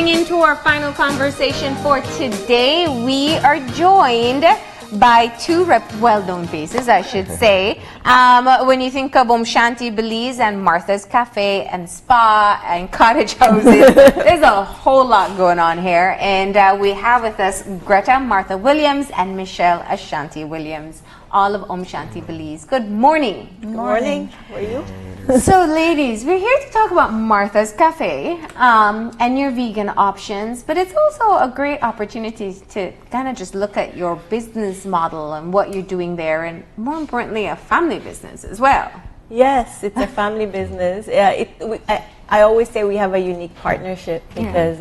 Coming into our final conversation for today, we are joined by two well-known faces, I should say. When you think of Shanti Belize and Martha's Cafe and Spa and cottage houses, there's a whole lot going on here. And we have with us Greta Martha Williams and Michelle Ashanti Williams, all of Shanti Belize. Good morning. Good morning. How are you? So ladies, we're here to talk about Martha's Cafe and your vegan options, but it's also a great opportunity to kind of just look at your business model and what you're doing there, and more importantly, a family business as well. Yes, it's a family business. I always say we have a unique partnership because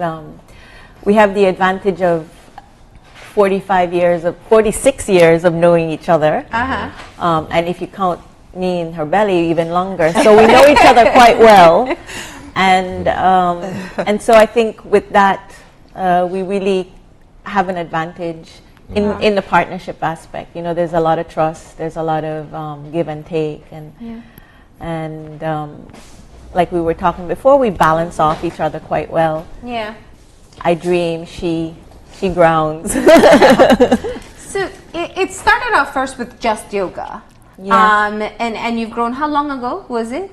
we have the advantage of 46 years of knowing each other. And if you count me in her belly, even longer. So we know each other quite well. And so I think with that, we really have an advantage in the partnership aspect. You know, there's a lot of trust, there's a lot of give and take, and like we were talking before, we balance off each other quite well. Yeah. I dream, she grounds. So it started off first with just yoga. Yes. And you've grown, how long ago was it?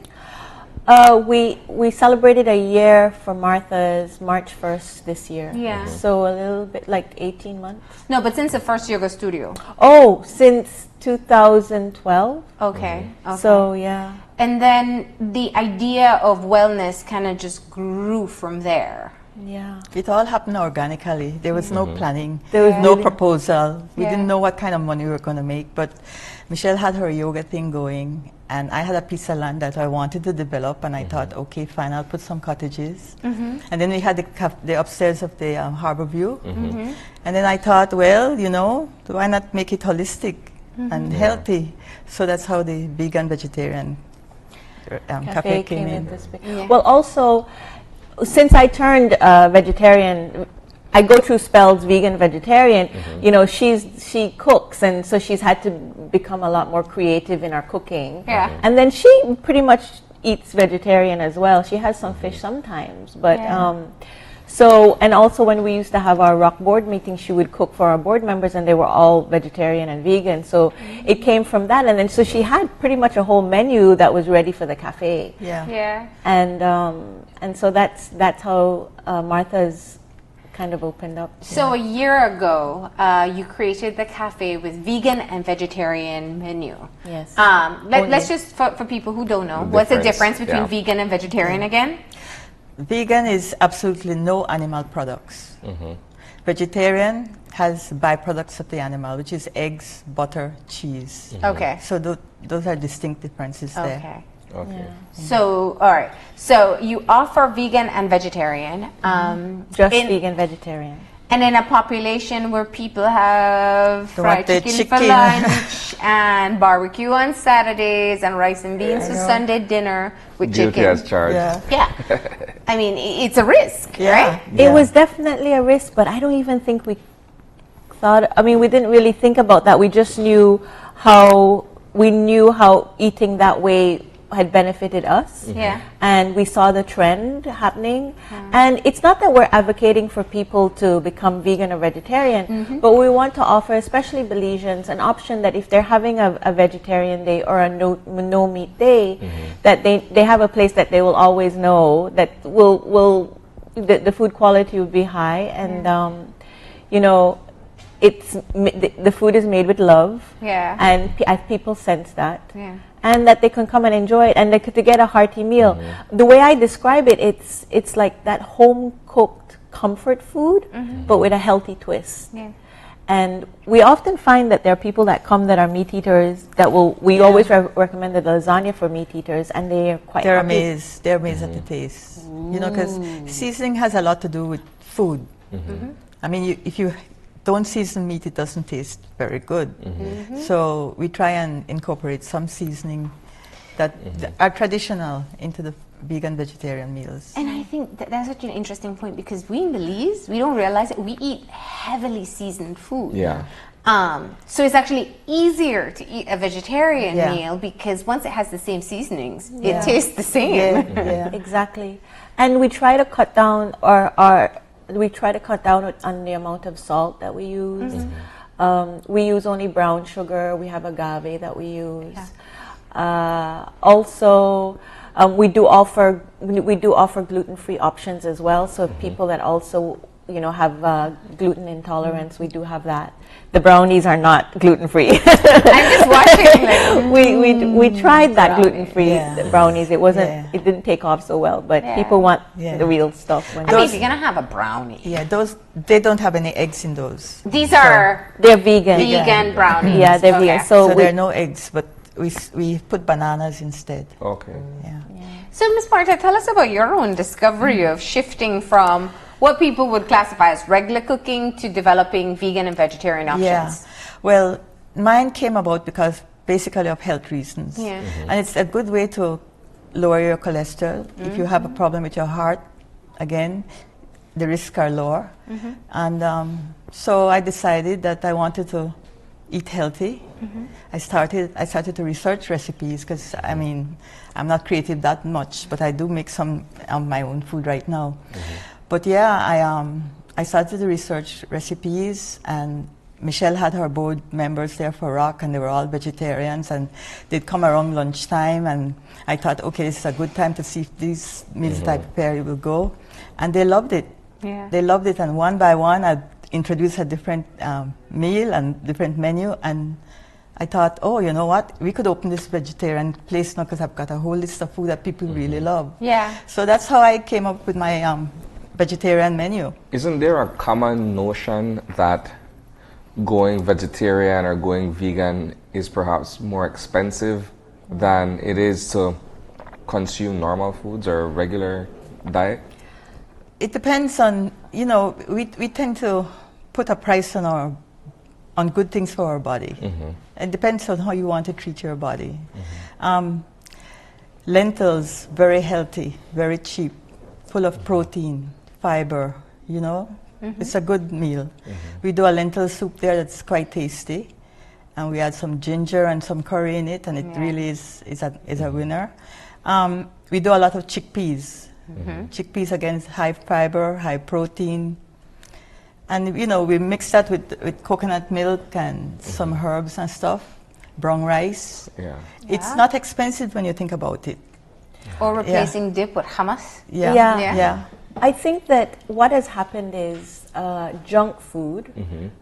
We celebrated a year for Martha's March 1st this year. Yeah. So a little bit like 18 months. No, but since the first yoga studio. Oh, since 2012. Okay. So yeah. And then the idea of wellness kind of just grew from there. Yeah. It all happened organically. There was no planning. There was no proposal. We Yeah. didn't know what kind of money we were going to make, but Michelle had her yoga thing going, and I had a piece of land that I wanted to develop, and I thought, okay, fine, I'll put some cottages. And then we had the upstairs of the Harbour View. And then I thought, well, you know, why not make it holistic and healthy? So that's how the vegan vegetarian cafe came in. Yeah. Well, also, since I turned vegetarian, I go through spells vegan, vegetarian. You know, she cooks, and so she's had to become a lot more creative in our cooking. Yeah. And then she pretty much eats vegetarian as well. She has some fish sometimes, but so, and also when we used to have our rock board meetings, she would cook for our board members, and they were all vegetarian and vegan. So it came from that, and then so she had pretty much a whole menu that was ready for the cafe. Yeah. Yeah. And so that's how Martha's kind of opened up. So a year ago, you created the cafe with vegan and vegetarian menu. Yes. Let's just, for people who don't know, what's the difference between vegan and vegetarian again? Vegan is absolutely no animal products. Vegetarian has byproducts of the animal, which is eggs, butter, cheese. Okay. So those are distinct differences there. Okay. Okay. Yeah. So, all right. So you offer vegan and vegetarian. Just vegan, vegetarian. And in a population where people have They fried want the chicken for chicken. lunch and barbecue on Saturdays and rice and beans for Sunday dinner with Guilty chicken. as charged. Yeah. Yeah. I mean, it's a risk, Yeah. right? It was definitely a risk, but I don't even think we thought, I mean, we didn't really think about that. We just knew how eating that way had benefited us. Yeah. And we saw the trend happening. And it's not that we're advocating for people to become vegan or vegetarian, but we want to offer, especially Belizeans, an option that if they're having a vegetarian day or a no meat day, that they have a place that they will always know that the food quality will be high, and you know, the food is made with love. Yeah. And people sense that. Yeah. And that they can come and enjoy it, and to get a hearty meal. The way I describe it, it's like that home cooked comfort food, but with a healthy twist. Yeah. And we often find that there are people that come that are meat eaters we always recommend the lasagna for meat eaters, and they are quite They're happy. amazed. They're amazed at the taste. You know, because seasoning has a lot to do with food. I mean, if you don't season meat, it doesn't taste very good. So we try and incorporate some seasoning that are traditional into the vegan vegetarian meals. And I think that's such an interesting point, because we in Belize, we don't realize it, we eat heavily seasoned food. Yeah. So it's actually easier to eat a vegetarian Yeah. meal, because once it has the same seasonings, Yeah. it tastes the same. Yeah. Exactly. And we try to cut down our we try to cut down on the amount of salt that we use. We use only brown sugar. We have agave that we use. Also, we do offer gluten-free options as well. So people that also have gluten intolerance, we do have that. The brownies are not gluten-free. I'm just watching. We tried that gluten-free brownies. It wasn't. It didn't take off so well. But people want the real stuff. I mean, if you're gonna have a brownie, they don't have any eggs in those. These are they're vegan. Vegan brownies. Yeah, they're vegan. So there are no eggs, but we put bananas instead. Okay. Yeah. So, Ms. Marta, tell us about your own discovery of shifting from what people would classify as regular cooking to developing vegan and vegetarian options. Yeah. Well, mine came about because basically of health reasons. Yeah. And it's a good way to lower your cholesterol. If you have a problem with your heart, again, the risks are lower. And so I decided that I wanted to eat healthy. I started to research recipes because, I mean, I'm not creative that much, but I do make some of my own food right now. But yeah, I started to research recipes, and Michelle had her board members there for ROC, and they were all vegetarians, and they'd come around lunchtime, and I thought, okay, this is a good time to see if these meals that I prepare will go. And they loved it. Yeah. They loved it, and one by one, I'd introduce a different meal and different menu, and I thought, oh, you know what? We could open this vegetarian place now because I've got a whole list of food that people really love. Yeah. So that's how I came up with my vegetarian menu. Isn't there a common notion that going vegetarian or going vegan is perhaps more expensive than it is to consume normal foods or regular diet? It depends on, we tend to put a price on good things for our body. It depends on how you want to treat your body. Lentils, very healthy, very cheap, full of protein, fiber, It's a good meal. We do a lentil soup there that's quite tasty. And we add some ginger and some curry in it, and it really is a winner. We do a lot of chickpeas. Chickpeas, again, high fiber, high protein. And, we mix that with coconut milk and some herbs and stuff. Brown rice. Yeah. It's not expensive when you think about it. Or replacing dip with hummus. Yeah. I think that what has happened is junk food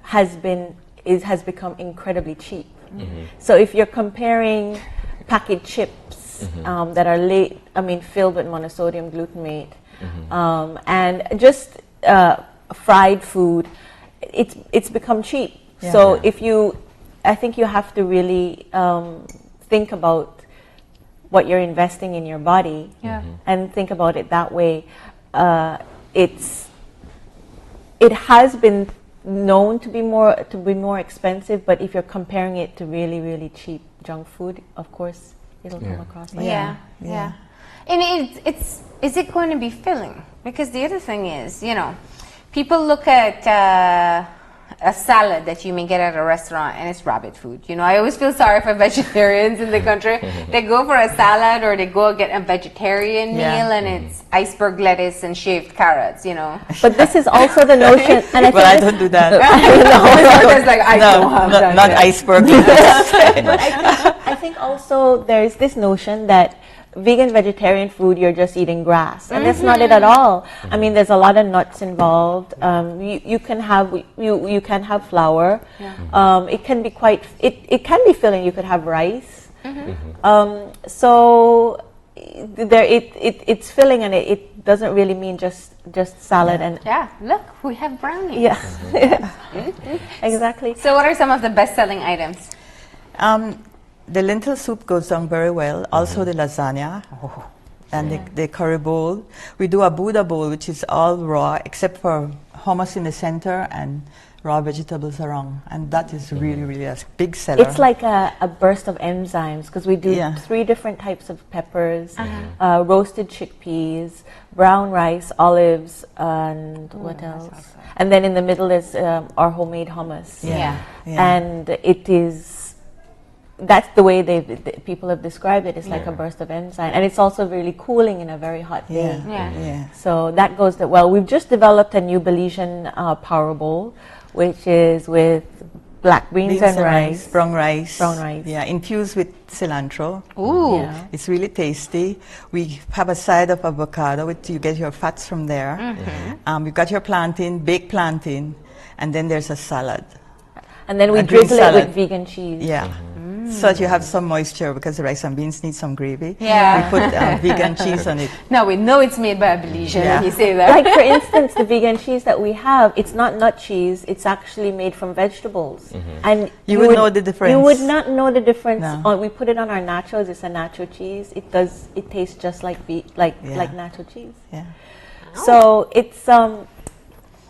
has become incredibly cheap. So if you're comparing packet chips that are filled with monosodium glutamate, and just fried food, it's become cheap. Yeah. So I think you have to really think about what you're investing in your body, and think about it that way. It has been known to be more expensive, but if you're comparing it to really, really cheap junk food, of course it'll come across like that. Yeah. And is it going to be filling? Because the other thing is, people look at a salad that you may get at a restaurant and it's rabbit food. I always feel sorry for vegetarians in the country. They go for a salad or they go get a vegetarian meal and it's iceberg lettuce and shaved carrots, But this is also the notion, and I don't do that. Not iceberg. I think also there's this notion that vegan vegetarian food, you're just eating grass, and that's not it at all. I mean, there's a lot of nuts involved. You can have flour. It can be it can be filling. You could have rice. So it's filling, and it doesn't really mean just salad and look, we have brownies. Exactly. So what are some of the best-selling items? The lentil soup goes down very well. Also the lasagna and the curry bowl. We do a Buddha bowl, which is all raw, except for hummus in the center and raw vegetables around. And that is really, really a big seller. It's like a burst of enzymes, because we do 3 different types of peppers, roasted chickpeas, brown rice, olives, and what else? And then in the middle is our homemade hummus. Yeah. And it is that's the way people have described it. It's like a burst of enzyme, and it's also really cooling in a very hot day. So that goes that well. We've just developed a new Belizean power bowl, which is with black beans and rice, brown rice, yeah, infused with cilantro. Ooh, It's really tasty. We have a side of avocado, which you get your fats from there. You've got your plantain, baked plantain, and then there's a salad. and then we A green drizzle it salad. with vegan cheese. So that you have some moisture, because the rice and beans need some gravy. Yeah. We put vegan cheese on it. now we know it's made by a Belizean when you say that. Like for instance, the vegan cheese that we have, it's not nut cheese. It's actually made from vegetables, and You would know the difference. You would not know the difference. No. We put it on our nachos. It's a nacho cheese. It does. It tastes just like like nacho cheese. Yeah. So it's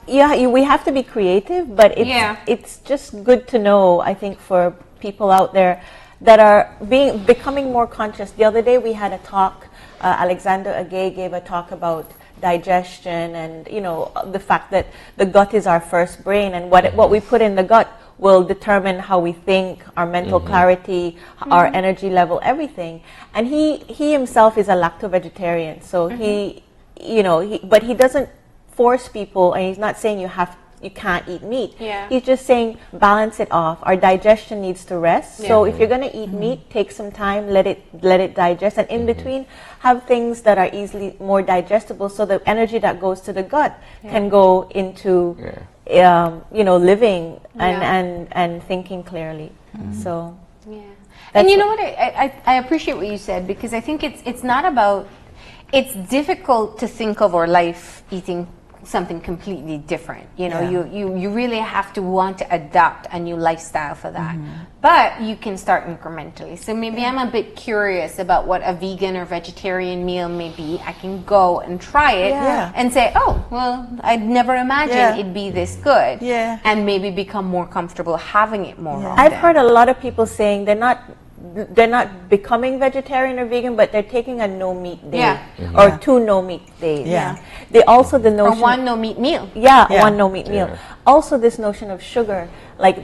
we have to be creative, but it's just good to know. I think for people out there that are becoming more conscious. The other day we had a talk. Alexander Agay gave a talk about digestion, and the fact that the gut is our first brain, and what we put in the gut will determine how we think, our mental clarity, our energy level, everything. And he himself is a lacto-vegetarian, so but he doesn't force people, and he's not saying you can't eat meat. He's just saying balance it off. Our digestion needs to rest. So if you're going to eat meat, take some time, let it digest, and in between have things that are easily more digestible, so the energy that goes to the gut can go into living and thinking clearly. So and you know what, I appreciate what you said, because I think it's not about, it's difficult to think of our life eating something completely different. You really have to want to adapt a new lifestyle for that. But you can start incrementally. So maybe I'm a bit curious about what a vegan or vegetarian meal may be. I can go and try it and say, oh, well, I'd never imagined it'd be this good. And maybe become more comfortable having it more often. I've heard a lot of people saying they're not becoming vegetarian or vegan, but they're taking a no meat day or 2 no meat days. They also the notion or 1 no meat meal. 1 no meat meal. Also this notion of sugar, like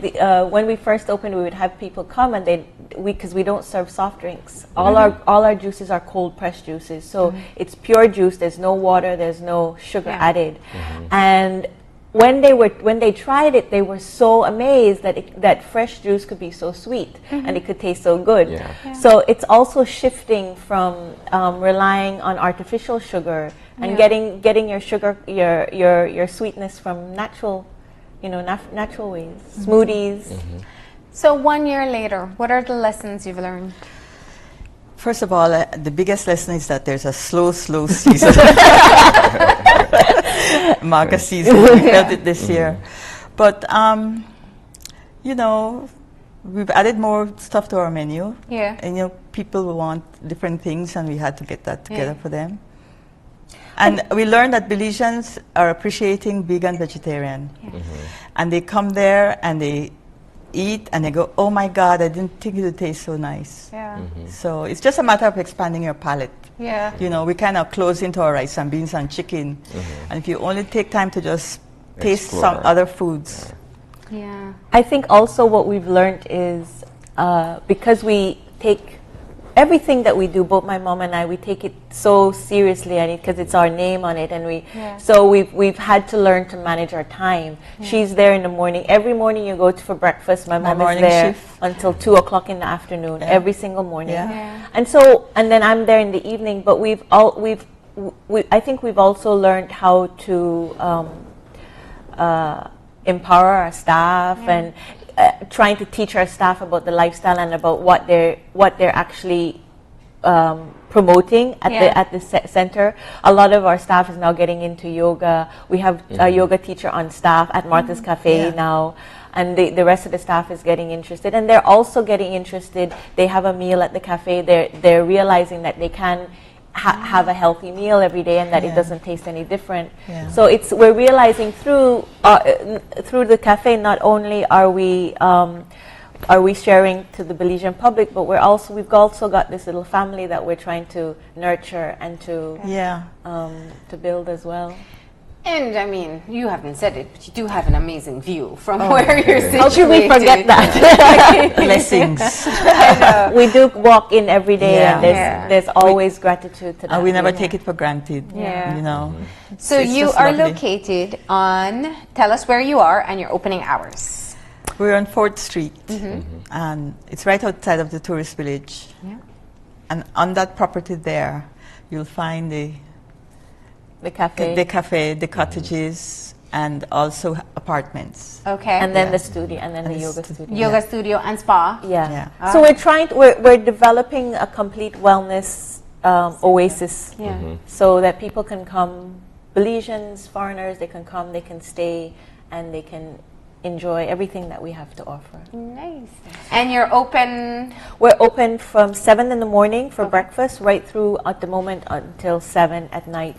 when we first opened, we would have people come, and because we don't serve soft drinks. All our juices are cold pressed juices, so it's pure juice. There's no water. There's no sugar added, and when they tried it, they were so amazed that fresh juice could be so sweet and it could taste so good. So it's also shifting from relying on artificial sugar and getting your sugar, your sweetness from natural, natural ways, smoothies. So 1 year later, what are the lessons you've learned? First of all, the biggest lesson is that there's a slow season. Maca season. We felt it this year. But, we've added more stuff to our menu. And, people want different things, and we had to get that together for them. And we learned that Belizeans are appreciating vegan, vegetarian. And they come there and they eat and they go, oh my God, I didn't think it would taste so nice. So it's just a matter of expanding your palate. We kind of close into our rice and beans and chicken. And if you only take time to just taste some other foods. I think also what we've learned is because we take everything that we do, both my mom and I, we take it so seriously, and because it's our name on it, and so we've had to learn to manage our time. She's there in the morning. Every morning you go for breakfast, my mom is there until 2 o'clock in the afternoon, every single morning. And then I'm there in the evening. But I think we've also learned how to empower our staff and trying to teach our staff about the lifestyle and about what they're actually promoting at the center. A lot of our staff is now getting into yoga. We have a yoga teacher on staff at Martha's Cafe now, and the rest of the staff is getting interested, and they're also getting interested. They have a meal at the cafe. They're realizing that they can have a healthy meal every day, and that it doesn't taste any different. So we're realizing through the cafe, not only are we sharing to the Belizean public, but we've also got this little family that we're trying to nurture and to build as well. And I mean, you haven't said it, but you do have an amazing view from where you're situated. How could we forget that? Blessings. We do walk in every day, Yeah. and there's always gratitude to that. We never take it for granted. Yeah. You know. So It's you just are lovely. located on, tell us where you are and your opening hours. We're on 4th Street, and it's right outside of the tourist village. Yeah. And on that property there, you'll find the cafe, the cottages, and also apartments. Okay. and then Yeah. the studio, and then And the the yoga stu- studio. Yoga studio and spa. Yeah. Yeah. So we're developing a complete wellness oasis. Yeah. So that people can come, Belizeans, foreigners, they can come, they can stay, and they can enjoy everything that we have to offer. Nice. And you're open. We're open from 7 in the morning for breakfast, right through at the moment until 7 at night.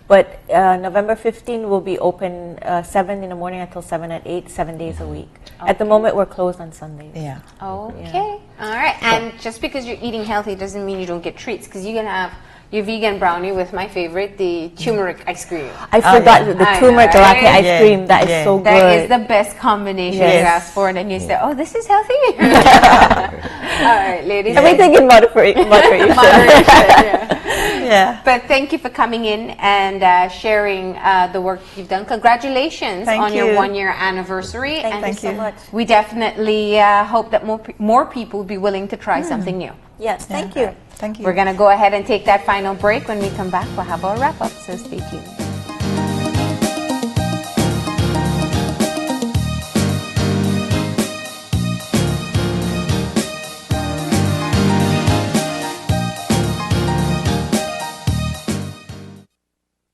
But November 15 will be open 7 in the morning until 7 at 8, 7 days a week. At the moment, we're closed on Sundays. Yeah. Okay. All right. And just because you're eating healthy doesn't mean you don't get treats, because you can have your vegan brownie with my favorite, the turmeric ice cream. I forgot yeah. the I turmeric know, latte right? ice Yeah. cream. That is Yeah. so good. That is the best combination Yes. you ask for, and then you say, "Oh, this is healthy." All right, ladies. Everything in moderation. Moderation, yeah. Yeah. But thank you for coming in and sharing the work you've done. Congratulations Thank on your you. 1-year anniversary. Thank and you Thank so you. much. we definitely hope that more people will be willing to try something new. Yes, thank you. Thank you. We're going to go ahead and take that final break. When we come back, we'll have our wrap up, so stay tuned.